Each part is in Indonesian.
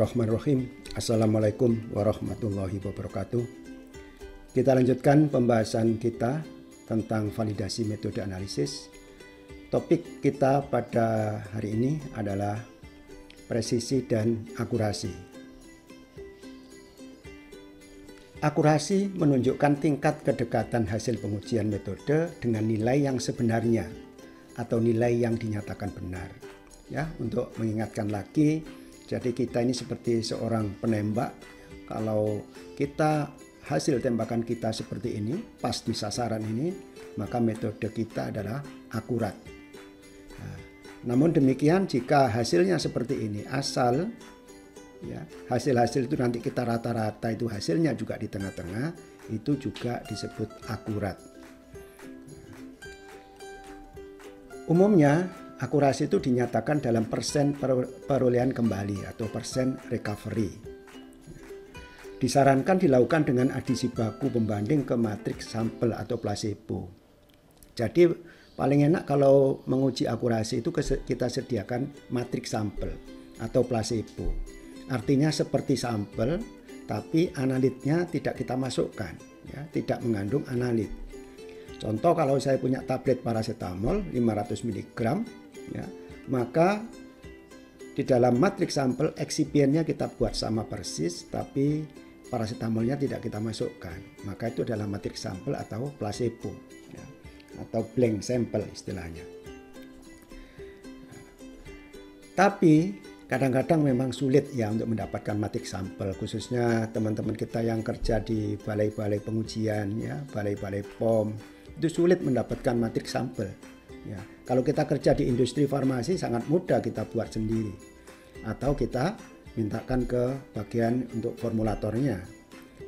Bismillahirrahmanirrahim. Assalamualaikum warahmatullahi wabarakatuh. Kita lanjutkan pembahasan kita tentang validasi metode analisis. Topik kita pada hari ini adalah presisi dan akurasi. Akurasi menunjukkan tingkat kedekatan hasil pengujian metode dengan nilai yang sebenarnya atau nilai yang dinyatakan benar. Ya, untuk mengingatkan lagi, jadi kita ini seperti seorang penembak. Kalau kita hasil tembakan kita seperti ini, pas di sasaran ini, maka metode kita adalah akurat. Nah, namun demikian jika hasilnya seperti ini, asal ya, hasil-hasil itu nanti kita rata-rata itu hasilnya juga di tengah-tengah, itu juga disebut akurat. Umumnya akurasi itu dinyatakan dalam persen perolehan kembali atau persen recovery. Disarankan dilakukan dengan adisi baku pembanding ke matriks sampel atau placebo. Jadi paling enak kalau menguji akurasi itu kita sediakan matriks sampel atau placebo. Artinya seperti sampel tapi analitnya tidak kita masukkan, ya, tidak mengandung analit. Contoh kalau saya punya tablet paracetamol 500 mg, ya, maka di dalam matriks sampel eksipiennya kita buat sama persis, tapi paracetamolnya tidak kita masukkan. Maka itu adalah matriks sampel atau placebo, ya, atau blank sampel istilahnya. Tapi kadang-kadang memang sulit ya untuk mendapatkan matriks sampel, khususnya teman-teman kita yang kerja di balai-balai pengujian, ya, balai-balai POM, itu sulit mendapatkan matriks sampel. Ya, kalau kita kerja di industri farmasi sangat mudah kita buat sendiri, atau kita mintakan ke bagian untuk formulatornya.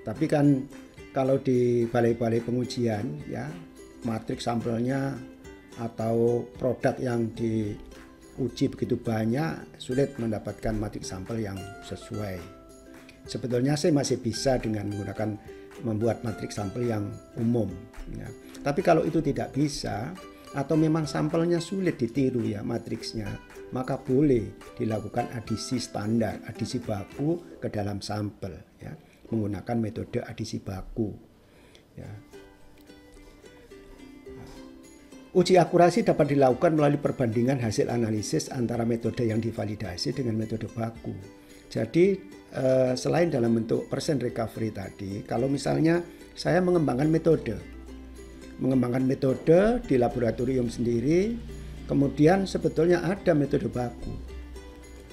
Tapi kan kalau di balai-balai pengujian, ya, matriks sampelnya atau produk yang diuji begitu banyak, sulit mendapatkan matriks sampel yang sesuai. Sebetulnya saya masih bisa dengan menggunakan membuat matriks sampel yang umum, ya. Tapi kalau itu tidak bisa atau memang sampelnya sulit ditiru ya matriksnya, maka boleh dilakukan adisi standar, adisi baku ke dalam sampel, ya, menggunakan metode adisi baku, ya. Uji akurasi dapat dilakukan melalui perbandingan hasil analisis antara metode yang divalidasi dengan metode baku. Jadi selain dalam bentuk persen recovery tadi, kalau misalnya saya mengembangkan metode di laboratorium sendiri, kemudian sebetulnya ada metode baku.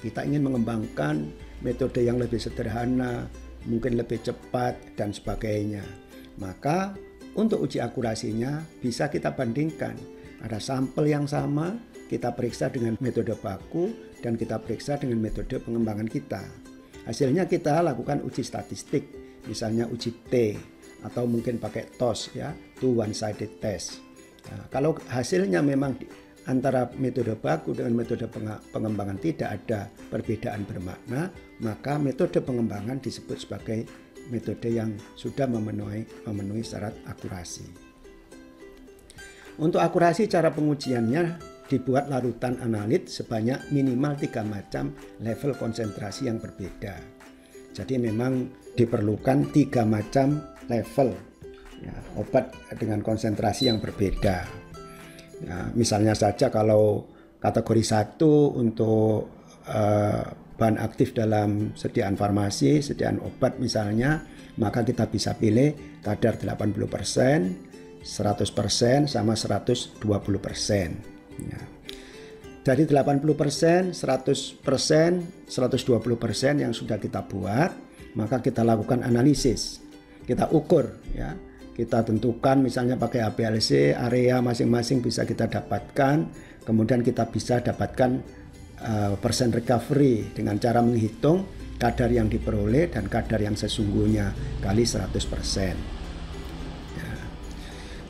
Kita ingin mengembangkan metode yang lebih sederhana, mungkin lebih cepat dan sebagainya. Maka untuk uji akurasinya bisa kita bandingkan. Ada sampel yang sama, kita periksa dengan metode baku dan kita periksa dengan metode pengembangan kita. Hasilnya kita lakukan uji statistik, misalnya uji T, atau mungkin pakai TOS, ya, two one-sided test. Nah, kalau hasilnya memang antara metode baku dengan metode pengembangan tidak ada perbedaan bermakna, maka metode pengembangan disebut sebagai metode yang sudah memenuhi syarat akurasi. Untuk akurasi, cara pengujiannya dibuat larutan analit sebanyak minimal 3 macam level konsentrasi yang berbeda. Jadi memang diperlukan 3 macam level, ya, obat dengan konsentrasi yang berbeda. Ya, misalnya saja kalau kategori 1 untuk bahan aktif dalam sediaan farmasi, sediaan obat misalnya, maka kita bisa pilih kadar 80%, 100%, sama 120%. Ya. Dari 80%, 100%, 120% yang sudah kita buat, maka kita lakukan analisis. Kita ukur, ya. Kita tentukan misalnya pakai HPLC, area masing-masing bisa kita dapatkan. Kemudian kita bisa dapatkan persen recovery dengan cara menghitung kadar yang diperoleh dan kadar yang sesungguhnya kali 100%. Ya.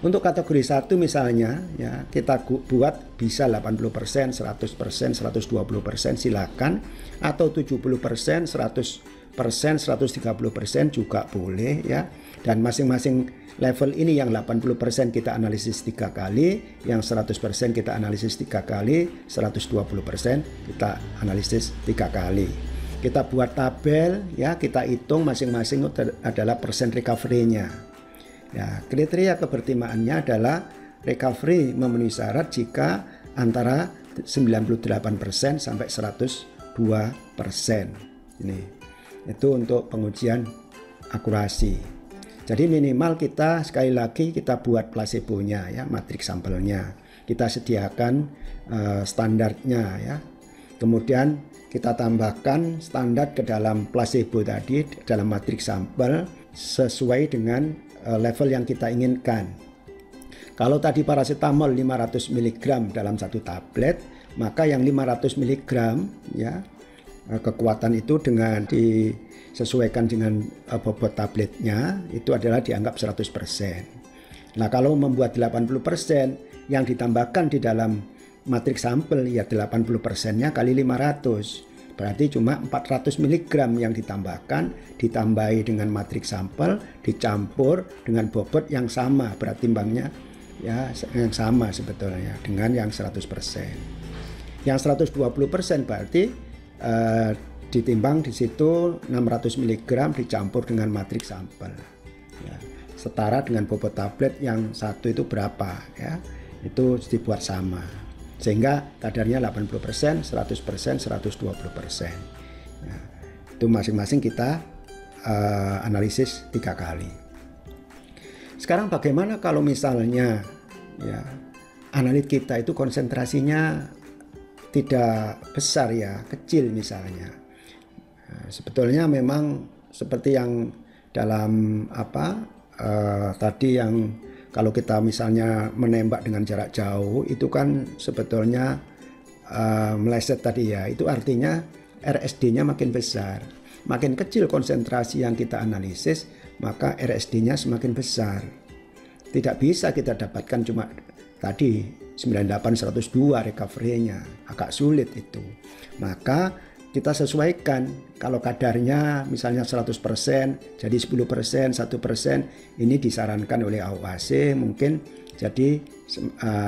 Untuk kategori 1 misalnya, ya, kita buat bisa 80%, 100%, 120% silakan, atau 70%, 100%, 130% juga boleh, ya. Dan masing-masing level ini yang 80% kita analisis 3 kali, yang 100% kita analisis 3 kali, 120% kita analisis 3 kali. Kita buat tabel ya, kita hitung masing-masing adalah persen recovery-nya. Ya, kriteria kebertimaannya adalah recovery memenuhi syarat jika antara 98% sampai 102%. Ini itu untuk pengujian akurasi. Jadi minimal kita sekali lagi kita buat placebo-nya ya, matriks sampelnya. Kita sediakan standarnya ya. Kemudian kita tambahkan standar ke dalam placebo tadi dalam matriks sampel sesuai dengan level yang kita inginkan. Kalau tadi paracetamol 500 mg dalam satu tablet, maka yang 500 mg ya kekuatan itu dengan disesuaikan dengan bobot tabletnya itu adalah dianggap 100%. Nah, kalau membuat 80% yang ditambahkan di dalam matriks sampel ya 80%-nya kali 500. Berarti cuma 400 mg yang ditambahkan, ditambahi dengan matriks sampel, dicampur dengan bobot yang sama, berat timbangnya ya yang sama sebetulnya dengan yang 100%. Yang 120% berarti ditimbang di situ 600 mg dicampur dengan matriks sampel. Ya, setara dengan bobot tablet yang satu itu berapa ya. Itu dibuat sama. Sehingga kadarnya 80%, 100%, 120%. Ya, itu masing-masing kita analisis 3 kali. Sekarang bagaimana kalau misalnya ya analit kita itu konsentrasinya tidak besar ya, kecil misalnya. Nah, sebetulnya memang seperti yang dalam tadi yang kalau kita misalnya menembak dengan jarak jauh itu kan sebetulnya meleset tadi ya. Itu artinya RSD-nya makin besar. Makin kecil konsentrasi yang kita analisis, maka RSD-nya semakin besar. Tidak bisa kita dapatkan cuma tadi 98-102 recovery-nya. Agak sulit itu. Maka kita sesuaikan, kalau kadarnya misalnya 100%, jadi 10%, 1%, ini disarankan oleh AOAC mungkin jadi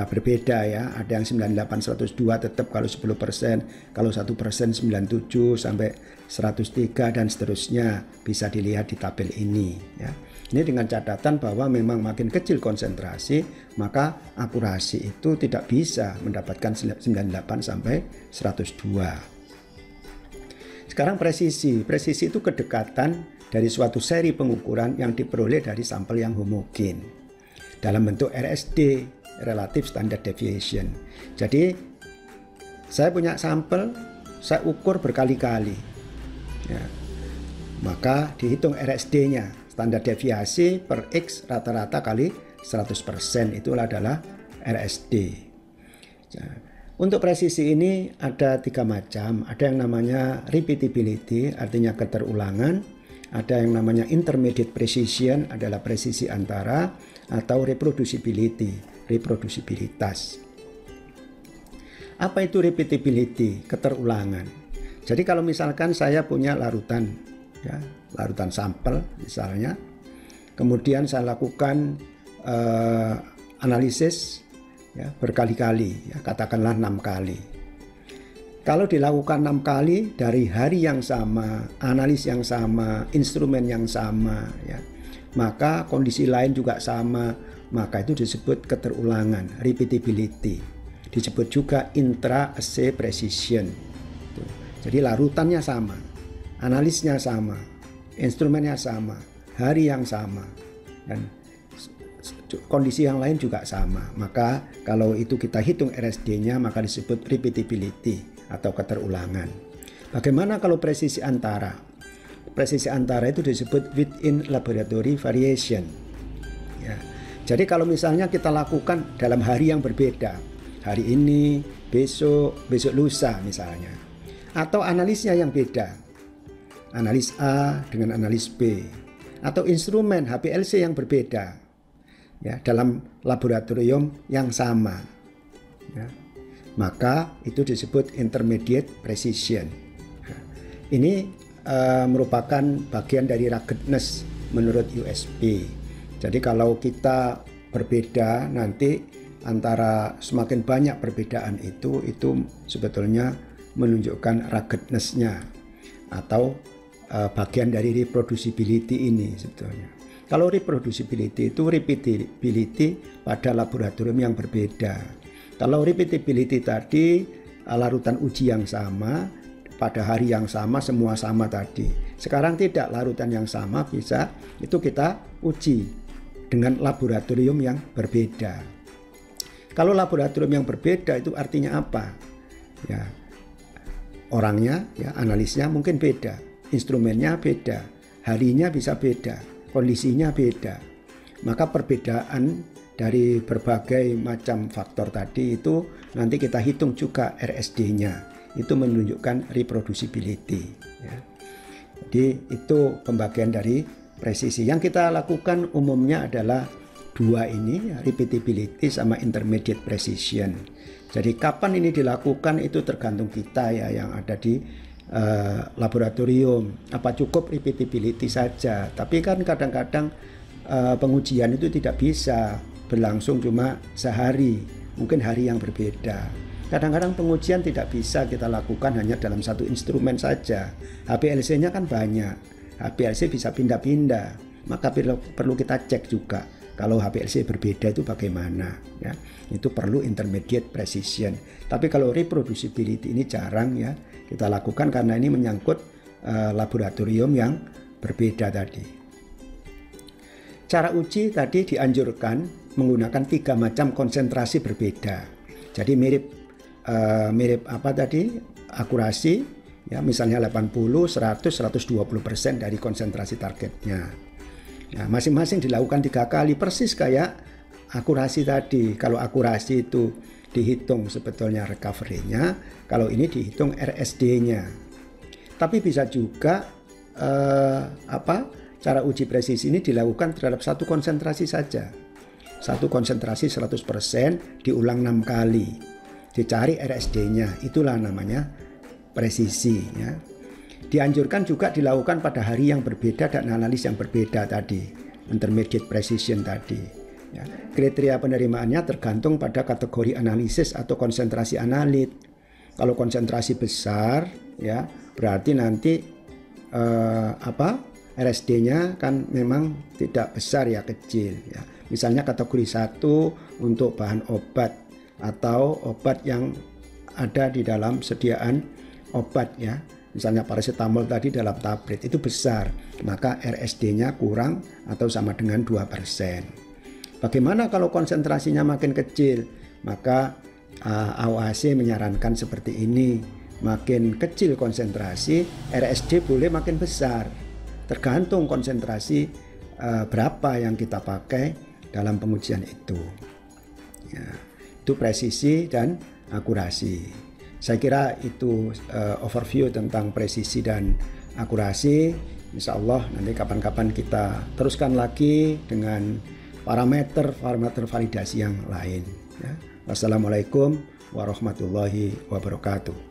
berbeda ya. Ada yang 98-102 tetap kalau 10%, kalau 1% 97 sampai 103 dan seterusnya, bisa dilihat di tabel ini ya. Ini dengan catatan bahwa memang makin kecil konsentrasi, maka akurasi itu tidak bisa mendapatkan 98 sampai 102. Sekarang presisi. Presisi itu kedekatan dari suatu seri pengukuran yang diperoleh dari sampel yang homogen dalam bentuk RSD, Relative Standard Deviation. Jadi saya punya sampel, saya ukur berkali-kali ya. Maka dihitung RSD-nya, standar deviasi per X rata-rata kali 100%, itulah adalah RSD. Nah, untuk presisi ini ada 3 macam. Ada yang namanya repeatability, artinya keterulangan. Ada yang namanya intermediate precision, adalah presisi antara. Atau reproducibility, reprodusibilitas. Apa itu repeatability? Keterulangan. Jadi kalau misalkan saya punya larutan, ya, larutan sampel misalnya, kemudian saya lakukan analisis ya, berkali-kali, ya, katakanlah 6 kali. Kalau dilakukan 6 kali dari hari yang sama, analis yang sama, instrumen yang sama, ya, maka kondisi lain juga sama, maka itu disebut keterulangan, repeatability. Disebut juga intra-assay precision. Jadi larutannya sama, analisnya sama, instrumennya sama, hari yang sama, dan kondisi yang lain juga sama. Maka kalau itu kita hitung RSD-nya, maka disebut repeatability atau keterulangan. Bagaimana kalau presisi antara? Presisi antara itu disebut within laboratory variation. Ya. Jadi kalau misalnya kita lakukan dalam hari yang berbeda, hari ini, besok lusa misalnya, atau analisnya yang beda, analis A dengan analis B, atau instrumen HPLC yang berbeda, ya, dalam laboratorium yang sama, ya, maka itu disebut intermediate precision. Nah, ini merupakan bagian dari ruggedness menurut USP. Jadi kalau kita berbeda nanti antara semakin banyak perbedaan itu sebetulnya menunjukkan ruggedness-nya. atau bagian dari reproducibility ini sebetulnya. Kalau reproducibility itu repeatability pada laboratorium yang berbeda. Kalau repeatability tadi larutan uji yang sama, pada hari yang sama, semua sama tadi. Sekarang tidak, larutan yang sama bisa itu kita uji dengan laboratorium yang berbeda. Kalau laboratorium yang berbeda itu artinya apa? Ya, orangnya, ya, analisnya mungkin beda, instrumennya beda, harinya bisa beda, kondisinya beda. Maka perbedaan dari berbagai macam faktor tadi itu nanti kita hitung juga RSD-nya. Itu menunjukkan reproducibility. Ya. Jadi itu pembagian dari presisi. Yang kita lakukan umumnya adalah dua ini, ya, repeatability sama intermediate precision. Jadi kapan ini dilakukan itu tergantung kita ya yang ada di laboratorium. Apa cukup repeatability saja? Tapi kan kadang-kadang pengujian itu tidak bisa berlangsung cuma sehari, mungkin hari yang berbeda. Kadang-kadang pengujian tidak bisa kita lakukan hanya dalam satu instrumen saja. HPLC-nya kan banyak. HPLC bisa pindah-pindah. Maka perlu kita cek juga kalau HPLC berbeda itu bagaimana. Ya, itu perlu intermediate precision. Tapi kalau reproducibility ini jarang ya kita lakukan karena ini menyangkut laboratorium yang berbeda tadi. Cara uji tadi dianjurkan menggunakan 3 macam konsentrasi berbeda. Jadi mirip apa tadi? Akurasi ya, misalnya 80, 100, 120% dari konsentrasi targetnya. Ya, masing-masing dilakukan 3 kali persis kayak akurasi tadi. Kalau akurasi itu dihitung sebetulnya recovery-nya, kalau ini dihitung RSD-nya. Tapi bisa juga cara uji presisi ini dilakukan terhadap satu konsentrasi saja. Satu konsentrasi 100% diulang 6 kali. Dicari RSD-nya, itulah namanya presisi ya. Dianjurkan juga dilakukan pada hari yang berbeda dan analis yang berbeda tadi, intermediate precision tadi ya. Kriteria penerimaannya tergantung pada kategori analisis atau konsentrasi analit. Kalau konsentrasi besar ya berarti nanti RSD-nya kan memang tidak besar ya, kecil ya. Misalnya kategori 1 untuk bahan obat atau obat yang ada di dalam sediaan obat ya, misalnya paracetamol tadi dalam tablet itu besar, maka RSD-nya kurang atau sama dengan 2%. Bagaimana kalau konsentrasinya makin kecil? Maka AOAC menyarankan seperti ini, makin kecil konsentrasi RSD boleh makin besar, tergantung konsentrasi berapa yang kita pakai dalam pengujian itu ya. Itu presisi dan akurasi. Saya kira itu overview tentang presisi dan akurasi. Insya Allah nanti kapan-kapan kita teruskan lagi dengan parameter validasi yang lain. Ya. Wassalamualaikum warahmatullahi wabarakatuh.